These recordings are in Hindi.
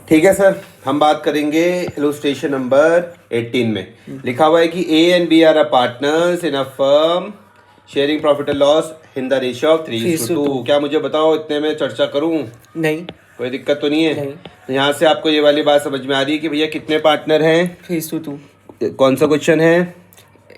ठीक है सर, हम बात करेंगे इलस्ट्रेशन नंबर 18 में। लिखा हुआ है कि A and B are a partners in a firm sharing profit and loss in the ratio of 3:2। क्या मुझे बताओ, इतने में चर्चा करूं? नहीं, कोई दिक्कत तो नहीं है? नहीं। तो यहाँ से आपको ये वाली बात समझ में आ रही है कि भैया कितने पार्टनर हैं? 3:2। कौन सा क्वेश्चन है?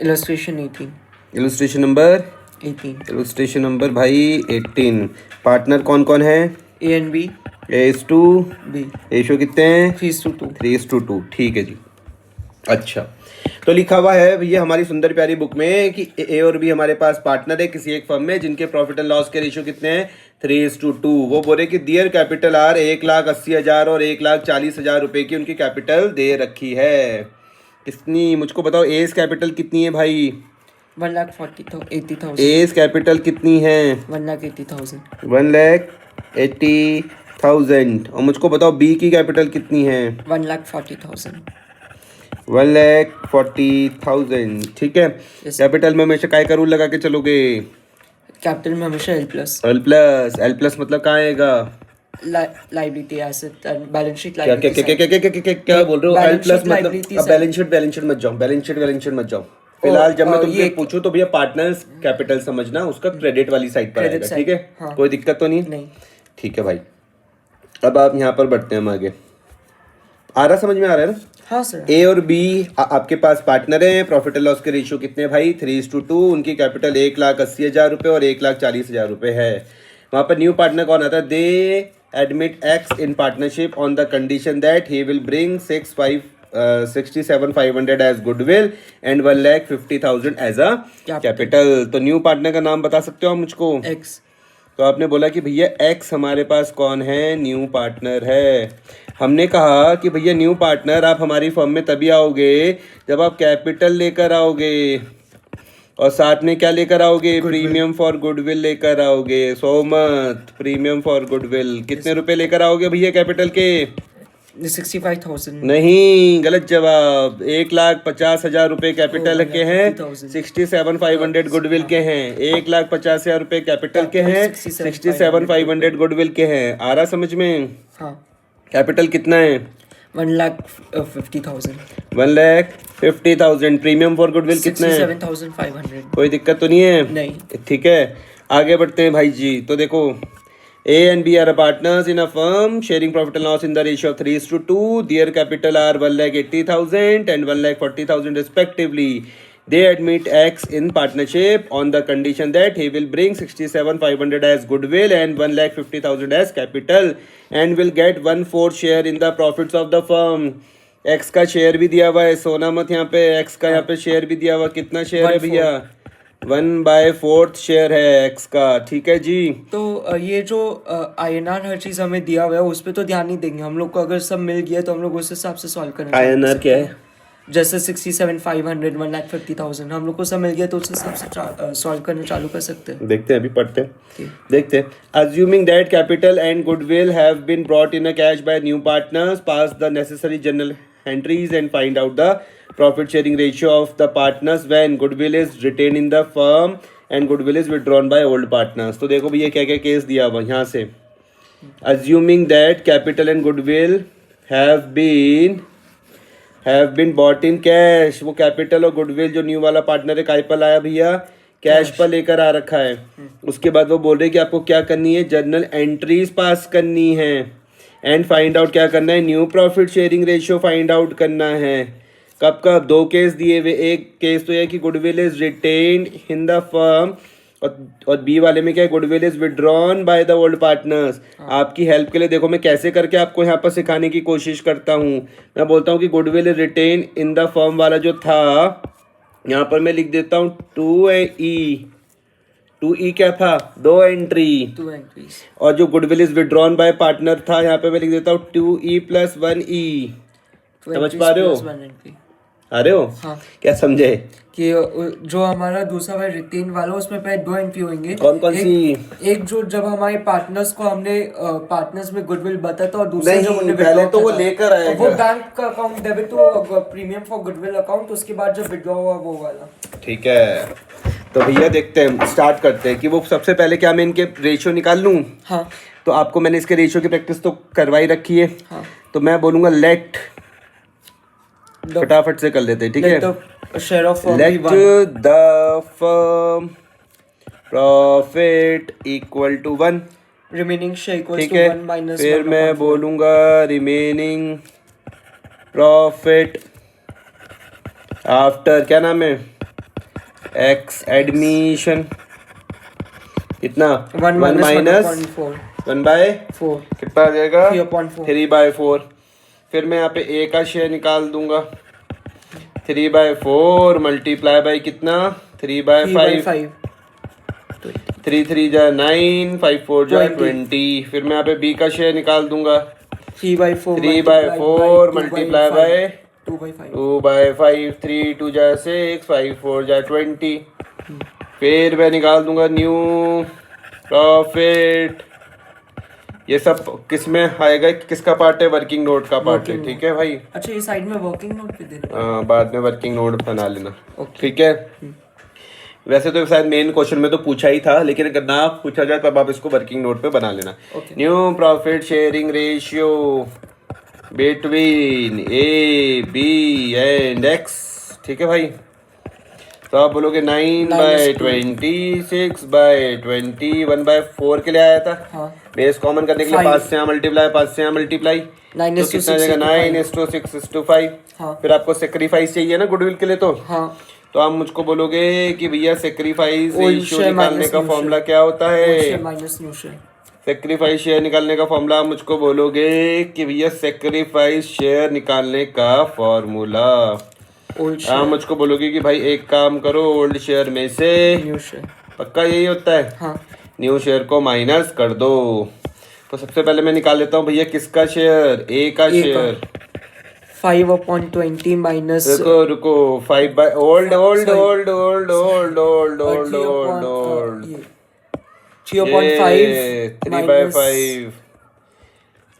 Illustration 18। Illustration number 18। Illustration number भाई 18। पार्टनर कौन कौन है? A and B. A:2 B. Ratio कितने हैं? 3:2। 3:2। ठीक है जी। अच्छा, तो लिखा हुआ है भैया हमारी सुंदर प्यारी बुक में कि ए और बी हमारे पास पार्टनर है किसी एक फर्म में जिनके प्रॉफिट एंड लॉस के रेशियो कितने हैं? 3:2। वो बोले कि दियर कैपिटल आर 1,80,000 और 1,40,000 रुपए की उनकी कैपिटल दे रखी है। कितनी, मुझको बताओ एस कैपिटल कितनी है भाई? 1,80,000। एस कैपिटल कितनी है? 1,80,000। 1,80,000। और मुझको बताओ बी की कैपिटल कितनी है? 1,40,000। 1,40,000। ठीक है। कैपिटल में हमेशा काय का रूल लगा के चलोगे? कैपिटल में हमेशा L plus. L plus. L plus मतलब कहाँ आएगा? लाइबिलिटी एसेट बैलेंस शीट क्या क्या क्या क्या क्या क्या क्या क्या बोल रहे हो? एल प्लस मतलब अब बैलेंस शीट मत जाओ, बैलेंस शीट मत जाओ फिलहाल। जब मैं तुमसे पूछूं तो भैया पार्टनर्स कैपिटल समझना, उसका क्रेडिट वाली साइड पर आएगा। ठीक है, कोई दिक्कत तो नहीं? ठीक है भाई। अब आप यहाँ पर बढ़ते हैं हम आगे। आ रहा, समझ में आ रहा है ना? हाँ सर। ए और बी आपके पास पार्टनर हैं। प्रॉफिट एंड लॉस के रेशियो कितने हैं भाई? 3:2। उनकी कैपिटल 1,80,000 रुपये और 1,40,000 रुपये है। वहाँ पर न्यू पार्टनर कौन आता है? They admit X in partnership on the condition that he will bring 67,500 as goodwill and 1,50,000 as a capital. तो न्यू पार्टनर का नाम बता सकते हो आप मुझको? एक्स। तो आपने बोला कि भैया एक्स हमारे पास कौन है? न्यू पार्टनर है। हमने कहा कि भैया न्यू पार्टनर आप हमारी फर्म में तभी आओगे जब आप कैपिटल लेकर आओगे और साथ में क्या लेकर आओगे? प्रीमियम फॉर गुडविल लेकर आओगे। सोमत, प्रीमियम फॉर गुडविल कितने रुपए लेकर आओगे भैया कैपिटल के? 65,000। नहीं, गलत जवाब। 1,50,000 रुपए कैपिटल के हैं, 67,500 गुडविल के हैं। 1,50,000 रुपए कैपिटल के हैं, 67,500 गुडविल के हैं। आ रहा समझ में? हाँ। कैपिटल कितना है? 1,50,000। 1,50,000। प्रीमियम फॉर गुडविल कितना है? 67,500। कोई दिक्कत तो नहीं है? नहीं। ठीक है, आगे बढ़ते हैं भाई जी। तो देखो, A and B are partners in a firm sharing profit and loss in the ratio of 3:2. Their capital are 1,80,000 and 1,40,000 respectively. They admit X in partnership on the condition that he will bring 67,500 as goodwill and 1,50,000 as capital and will get 1/4 share in the profits of the firm. X का शेयर भी दिया हुआ है, सोना मत यहाँ पे। X का यहाँ पे शेयर भी दिया हुआ। कितना शेयर है भैया? 1/4 शेयर है एक्स का। ठीक है जी। तो ये जो INR हर चीज हमें दिया हुआ है उस पर तो ध्यान नहीं देंगे हम लोग को। अगर सब मिल गया तो हम लोग उस हिसाब से सॉल्व करेंगे। INR क्या है? जैसे 67,500 1,50,000 हम लोग को सब मिल गया तो उस हिसाब से सॉल्व करना चालू कर सकते हैं। देखते हैं, अभी पढ़ते हैं। देखते हैं। Assuming that capital and goodwill have been brought in a cash by new partners, pass the necessary journal entries and find out the profit sharing ratio of the partners when goodwill is retained in the firm and goodwill is withdrawn by old partners। तो देखो भैया क्या क्या केस दिया हुआ यहाँ से। Assuming that capital and goodwill have been bought in cash। वो कैपिटल और गुडविल जो न्यू वाला पार्टनर है काय पर लाया भैया? कैश पर लेकर आ रखा है। उसके बाद वो बोल रहे कि आपको क्या करनी है? जर्नल एंट्रीज पास करनी है एंड फाइंड आउट क्या करना है? New profit sharing ratio find out करना है। कब कब? दो केस दिए हुए। एक केस तो यह कि goodwill is retained in the firm और बी वाले में क्या है? Goodwill is withdrawn by the old partners. आपकी हेल्प के लिए देखो मैं कैसे करके आपको यहाँ पर सिखाने की कोशिश करता हूँ। मैं बोलता हूँ कि goodwill is retained in the firm वाला जो था यहाँ पर मैं लिख देता हूँ 2E क्या था? 2 एंट्री। और जो goodwill is withdrawn bye partner था यहाँ पे मैं लिख देता हूँ 2E + 1E। समझ पा रहे हो? आ रहे हो? हाँ। क्या समझे? कि जो हमारा दूसरा वाला रिटेन वाला उसमें पहले 2 एंट्री होंगे। कौन कौन सी? एक जो जब हमारे पार्टनर्स को हमने पार्टनर्स में गुडविल बताया था और दूसरा जो हमने पहले तो वो लेकर आएगा वो बैंक का अकाउंट डेबिट तो प्रीमियम फॉर गुडविल अकाउंट, उसके बाद जब विड्रॉ हुआ वो वाला। ठीक है, तो भैया देखते हैं, स्टार्ट करते हैं कि वो सबसे पहले क्या मैं इनके रेशियो निकाल लूँ। हाँ। तो आपको मैंने इसके रेशियो की प्रैक्टिस तो करवाई रखी है। हाँ। तो मैं बोलूंगा लेट, फटाफट से कर लेते हैं, ठीक है। The share of firm let the firm profit equal to 1, remaining share equals ठीक टू है। 1 माइनस फिर मैं बोलूंगा रिमेनिंग प्रॉफिट आफ्टर क्या नाम है, एक्स एडमिशन, कितना 1 1 माइनस 1 बाय 4 कितना आ जाएगा 3/4 3/4। फिर मैं यहाँ पे ए का शेयर निकाल दूंगा, 3/4 मल्टीप्लाई बाई कितना 3/5, 3/5 3 3 जा 9, 5 4 जा 20। फिर मैं यहाँ पे बी का शेयर निकाल दूंगा, 3/4 3/4 मल्टीप्लाई बाय 2/5 2/5, 3 2 जा 6, 5 4 जा 20। फिर मैं निकाल दूंगा न्यू प्रॉफिट। ये सब किस में आएगा, किसका पार्ट है, वर्किंग नोट का पार्ट है, ठीक है भाई। अच्छा ये साइड में वर्किंग नोट पे दे दो। हाँ, बाद में वर्किंग नोट बना लेना, Okay. ठीक है। वैसे तो शायद मेन क्वेश्चन में तो पूछा ही था, लेकिन अगर ना पूछा जाए तब आप इसको वर्किंग नोट पे बना लेना। Okay. New profit sharing ratio between A B and X, ठीक है भाई। तो आप बोलोगे 9/20, 6/20, 1/4 के लिए आया था। हाँ बेस कॉमन करने के लिए 5 से यहाँ मल्टीप्लाई, 5 से यहाँ मल्टीप्लाई, 9 तो कितना आ जाएगा 9:6:5। हाँ। फिर आपको सेक्रीफाइस चाहिए ना गुडविल के लिए, हाँ तो आप मुझको बोलोगे कि भैया सेक्रीफाइस Old रेशियो share निकालने minus का new फॉर्मूला share. क्या होता है। Minus new share sacrifice share निकालने का फॉर्मूला आप मुझको बोलोगे कि भैया सेक्रीफाइस शेयर निकालने का फॉर्मूला। ओल्ड आप शेयर मुझको बोलोगे कि भाई एक काम करो, ओल्ड शेयर में से न्यू शेयर। पक्का यही होता है, हाँ न्यू शेयर को माइनस कर दो। तो सबसे पहले मैं निकाल लेता हूँ भैया किसका शेयर, ए का A का। शेयर। 5/20 माइनस रुको रुको 5 by old old Sorry. Old old old old old old old 3/5 3/5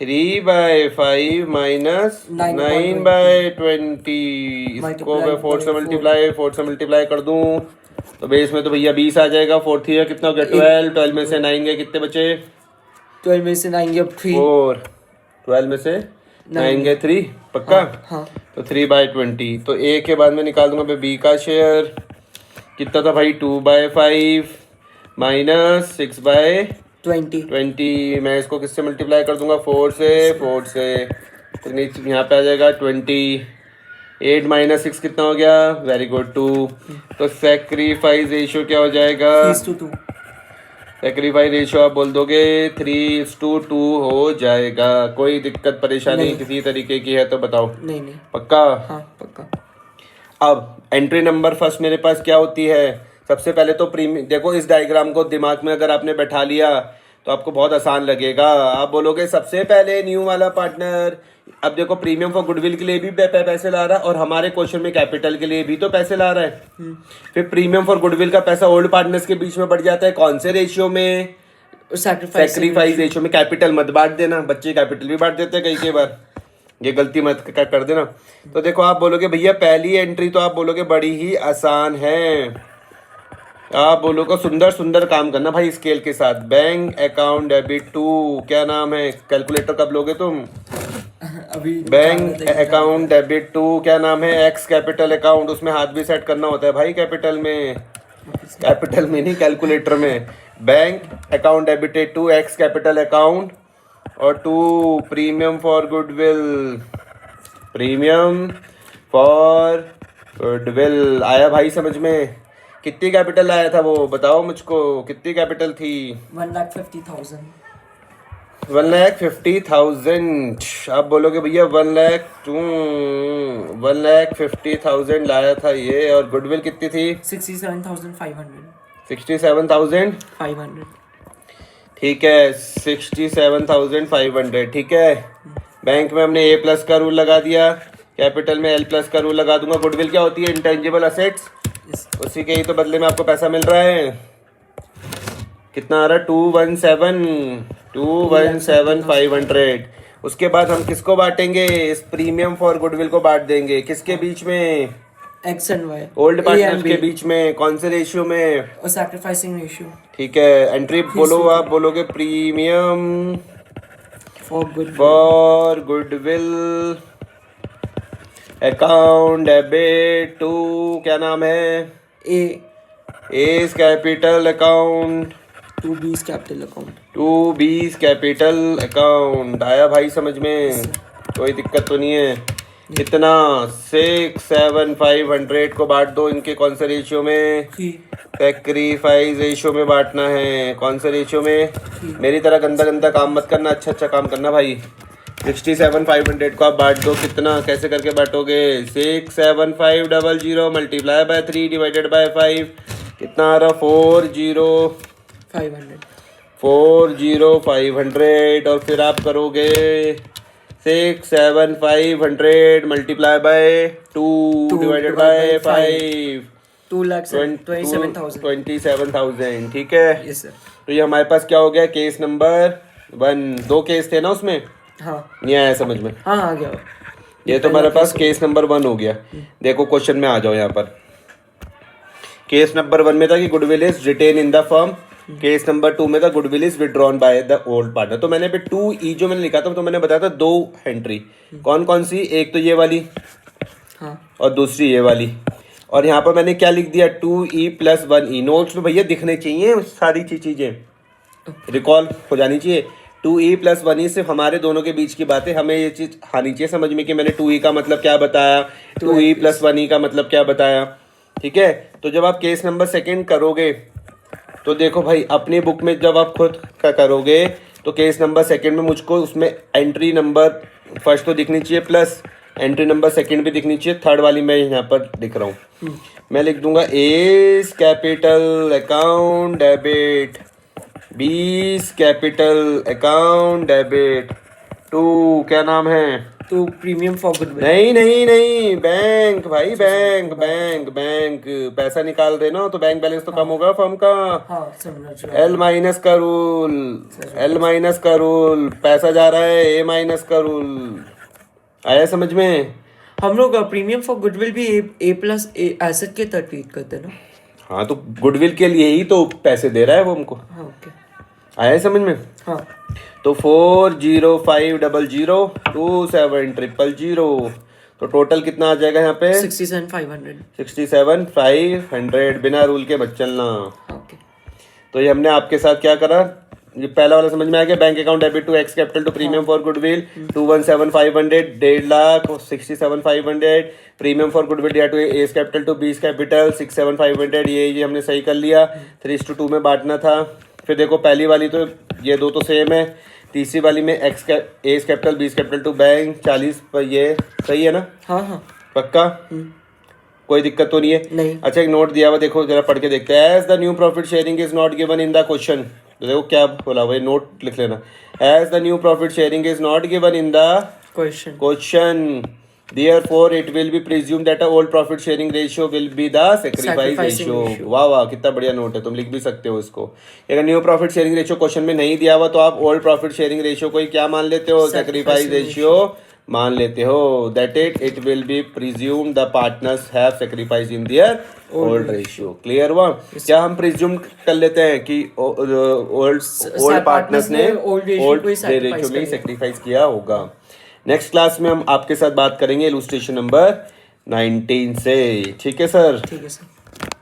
3/5 minus 9/20। इसको मैं 4 से मल्टीप्लाई कर दूं तो बेस में तो भैया 20 आ जाएगा। 4 3 कितना हो गया 12, 12 में से 9 गए कितने बचे 12 में से 9 गया 3 4, 12 में से 9 गए 3 पक्का। हाँ तो 3/20। तो ए के बाद में निकाल दूंगा मैं बी का शेयर, कितना था भाई 2/5 माइनस 6/20। मैं इसको किससे मल्टीप्लाई कर दूंगा 4 से तो नीचे यहाँ पे आ जाएगा 28 माइनस 6 कितना हो गया, वेरी गुड 2। तो सेक्रीफाइस रेशियो क्या हो जाएगा, 3:2 सेक्रीफाइस रेशियो आप बोल दोगे 3:2 हो जाएगा। कोई दिक्कत परेशानी नहीं। किसी तरीके की है तो बताओ, नहीं पक्का। हाँ पक्का। अब एंट्री नंबर फर्स्ट मेरे पास क्या होती है, सबसे पहले तो प्रीमियम, देखो इस डायग्राम को दिमाग में अगर आपने बैठा लिया तो आपको बहुत आसान लगेगा। आप बोलोगे सबसे पहले न्यू वाला पार्टनर, अब देखो प्रीमियम फॉर गुडविल के लिए भी पैसे ला रहा है और हमारे क्वेश्चन में कैपिटल के लिए भी तो पैसे ला रहा है। फिर प्रीमियम फॉर गुडविल का पैसा ओल्ड पार्टनर्स के बीच में बढ़ जाता है, कौन से रेशियो में, सेक्रीफाइस रेशियो में। कैपिटल मत बांट देना, बच्चे कैपिटल भी बांट देते हैं कई बार, ये गलती मत कर देना। तो देखो आप बोलोगे भैया पहली एंट्री तो आप बोलोगे बड़ी ही आसान है। आप बोलोगे सुंदर सुंदर काम करना भाई स्केल के साथ। बैंक अकाउंट डेबिट टू, क्या नाम है, कैलकुलेटर कब लोगे तुम, अभी बैंक अकाउंट डेबिट टू क्या नाम है, एक्स कैपिटल अकाउंट, उसमें हाथ भी सेट करना होता है भाई कैपिटल में नहीं कैलकुलेटर में। Bank account debited to X capital account और टू प्रीमियम फॉर गुडविल आया भाई समझ में। कितनी कैपिटल आया था वो बताओ मुझको, कितनी कैपिटल थी 1,50,000 1,50,000। आप बोलोगे भैया 1,50,000 लाया था ये, और गुडविल कितनी थी 67,500 67,500। ठीक है 67,500, ठीक है। बैंक में हमने A+ का रूल लगा दिया, कैपिटल में L+ का रूल लगा दूंगा। गुडविल क्या होती है, इंटेंजिबल असेट्स, उसी के ही तो बदले में आपको पैसा मिल रहा है। कितना आ रहा है 217,500। उसके बाद हम किसको बांटेंगे, इस प्रीमियम फॉर गुडविल को बांट देंगे, किसके बीच में, X and Y old partners के बीच में। कौन से रेशियो में, और सैक्रिफाइसिंग रेशियो। ठीक है। एंट्री बोलो, आप बोलोगे premium for good for goodwill account debit to क्या नाम है A A's capital account to B's capital account to B's capital account आया भाई समझ में कोई दिक्कत तो नहीं है कितना 6,7,500 को बांट दो इनके कौन से रेशियो में सेक्रीफाइस रेशियो में बांटना है कौन से रेशियो में मेरी तरह गंदा गंदा काम मत करना अच्छा काम करना भाई 67,500 को आप बांट दो कितना कैसे करके बांटोगे 6,7,500 मल्टीप्लाई बाय 3 डिवाइडेड बाय 5 कितना आ रहा 40,500 और फिर आप करोगे 6,7,500 मल्टीप्लाई बाय 2 डिवाइडेड बाय 5 27,000 ठीक है यस सर तो ये हमारे पास क्या हो गया केस नंबर 1 2 केस थे ना उसमें हाँ नहीं आया समझ में हाँ आ गया ये तो हमारे पास केस नंबर 1 हो गया देखो क्वेश्चन में आ जाओ यहाँ पर केस नंबर 1 में था कि goodwill is retained in the firm case number 2 में था goodwill is withdrawn by the old partner तो मैंने पे 2E जो मैंने लिखा था तो मैंने बताया था 2 एंट्री कौन कौन सी एक तो ये वाली हाँ और दूसरी ये वाली और यहाँ पर मैंने क्या लिख दिया 2E + 1E नोट्स में भैया दिखने चाहिए सारी चीजें रिकॉल हो जानी चाहिए 2E + 1E सिर्फ हमारे दोनों के बीच की बात है हमें ये चीज आनी चाहिए समझ में कि मैंने 2E का मतलब क्या बताया 2E + 1E का मतलब क्या बताया ठीक है तो जब आप केस नंबर 2 करोगे तो देखो भाई अपनी बुक में जब आप खुद का करोगे तो केस नंबर 2 में मुझको उसमें एंट्री नंबर फर्स्ट तो दिखनी चाहिए प्लस एंट्री नंबर 2 भी दिखनी चाहिए थर्ड वाली मैं यहाँ पर लिख रहा हूँ मैं लिख दूंगा A's capital account debit B's capital account debit to क्या नाम है तो प्रीमियम फॉर गुडविल नहीं बैंक भाई बैंक पैसा निकाल रहे ना तो बैंक बैलेंस तो कम होगा फर्म का हाँ समझ L- का रूल पैसा जा रहा है A- का रूल आया समझ में हम लोग प्रीमियम फॉर गुडविल भी A+ एसेट के तहत ट्रीट करते हैं ना हाँ तो गुडविल के लिए ही तो पैसे दे रहा है वो हमको हाँ ओके आया समझ में हाँ तो 405002700 तो टोटल कितना आ जाएगा यहाँ पे 67,500 बिना रूल के मत चलना ओके तो ये हमने आपके साथ क्या करा ये पहला वाला समझ में आ गया bank account debit to X capital to premium for goodwill 217,500 1,50,500 premium for goodwill दिया to S capital to B's capital 6,7,500 ये हमने सही कर लिया 3:2 में बांटना था फिर देखो पहली वाली तो ये दो तो सेम है तीसरी वाली में A's capital B's capital to bank 40 पर ये सही है ना हाँ हाँ पक्का कोई दिक्कत तो नहीं है नहीं अच्छा एक नोट दिया हुआ देखो जरा पढ़ के देखते हैं as the new profit sharing is not given in the question तो देखो क्या बोला वही नोट लिख लेना as the new profit sharing is not given in the question therefore it will be presumed that a old profit sharing ratio will be the sacrifice ratio वाह वाह कितना बढ़िया नोट है तुम लिख भी सकते हो इसको अगर new profit sharing ratio question में नहीं दिया हुआ तो आप ओल्ड प्रॉफिट शेयरिंग रेशियो को ही क्या मान लेते हो सेक्रीफाइस रेशियो मान लेते हो that it will be presume the partners have sacrifice in their old ratio clear हुआ क्या हम प्रिज्यूम कर लेते हैं कि ओल्ड पार्टनर्स ने ओल्ड रेशियो में सेक्रीफाइस किया होगा नेक्स्ट क्लास में हम आपके साथ बात करेंगे इलुस्ट्रेशन नंबर 19 से ठीक है सर ठीक है सर